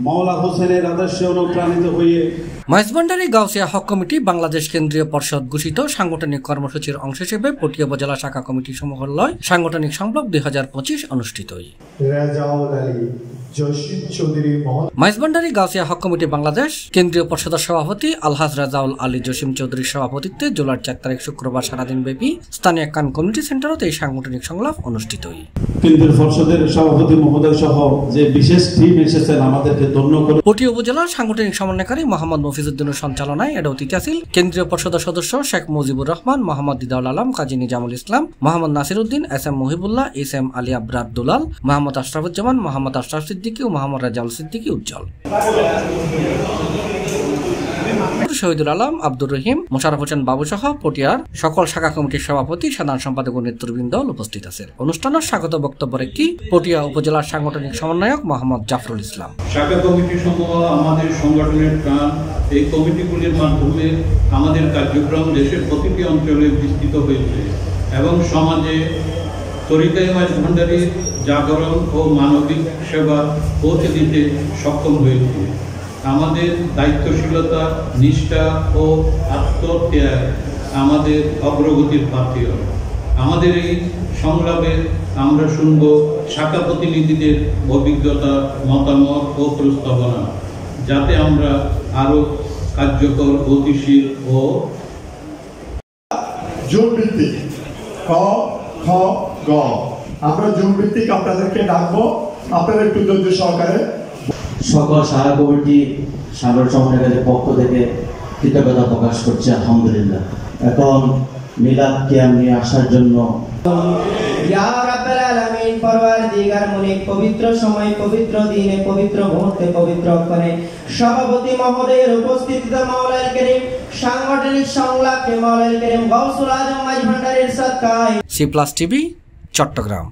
মাওলা হোসেনের আদর্শে অনুপ্রাণিত হয়ে মহেশভান্ডারী গাউসিয়া হক কমিটি বাংলাদেশ কেন্দ্রীয় পরিষদ ঘোষিত সাংগঠনিক কর্মসূচির অংশ হিসেবে পটিয়া উপজেলা শাখা কমিটি সমূহ লয় সাংগঠনিক সংলাপ 2025 অনুষ্ঠিত হয়। মহেশভান্ডারী গাউসিয়া হক কমিটি বাংলাদেশ কেন্দ্রীয় পরিষদের সভাপতি আলহাজ রাজাউল আলী জসিম চৌধুরীর সভাপতিত্বে জুলাই 4 তারিখ শুক্রবার সারাদিন ব্যাপী স্থানীয় কান কমিউনিটি সেন্টারতে এই সাংগঠনিক সংলাপ অনুষ্ঠিত হয়। কেন্দ্রীয় পরিষদের সভাপতি মহোদয় সহ যে বিশেষ টিম এসেছেন আমাদেরকে ধন্য করে। পটিয়া উপজেলার সাংগঠনিক সমন্বয়কারী মোহাম্মদ মফিজউদ্দিনের সঞ্চালনায় এর অতিথি ছিলেন কেন্দ্রীয় পরিষদের সদস্য Sheikh Mujibur Rahman, Mohammad Didaul Alam, Kazi Nizamul Islam, Mohammad Nasiruddin, S M Mohibullah, S M Ali Abrar Dulal, Mohammad Ashrafuzzaman, Mohammad Ashraf Siddiqui ও মোহাম্মদ রাজাউল সিদ্দিকী উজ্জ্বল। শহীদুল আলম, আব্দুর রহিম, মোশাররফ হোসেন বাবু সহ পটিয়ার সকল শাখা কমিটির সভাপতি, সাধারণ সম্পাদক ও নেতৃবৃন্দ উপস্থিত আছেন। অনুষ্ঠানের স্বাগত বক্তব্য রাখি পটিয়া উপজেলার সাংগঠনিক সমন্বয়ক মোহাম্মদ জাফরুল ইসলাম। শাখা কমিটি সমূহ আমাদের সংগঠনের প্রাণ। এই কমিটিগুলির মাধ্যমে আমাদের কার্যক্রম দেশের প্রতিটি অঞ্চলে বিস্তৃত হয়েছে এবং সমাজে তরিকায়ে মহেশভান্ডারীর জাগরণ ও মানবিক সেবা পৌঁছে দিতে সক্ষম হয়েছে। আমাদের দায়িত্বশীলতা, নিষ্ঠা ও আত্মত্যাগ আমাদের অগ্রগতির পাথেয়। আমাদের এই সংলাপে আমরা শুনব শাখা প্রতিনিধিদের অভিজ্ঞতা, মতামত ও প্রস্তাবনা, যাতে আমরা আরো কার্যকর, গতিশীল ও জোটভিত্তিক ক খ গ আমরা জোটভিত্তিক আপনাদেরকে ডাকবো। আপনারা একটু ধৈর্য সহকারে। সকল শাখা কমিটি সাধারণ সম্পাদকের পক্ষ থেকে কৃতজ্ঞতা প্রকাশ করছি, আলহামদুলিল্লাহ। এখন মিলাদ কিয়াম নিয়ে আসার জন্য ইয়া রাব্বাল আলামিন, পরওয়ারদিগার মুনিব, পবিত্র সময়, পবিত্র দিনে, পবিত্র মুহূর্তে, পবিত্র ক্ষণে সভাপতি মহোদয়ের উপস্থিতিতে মাওলানা করিম সাংগঠনিক সংলাপে মাওলানা করিম গাউসুল আজম মহেশভান্ডারীর সাদকায় C+ TV চট্টগ্রাম।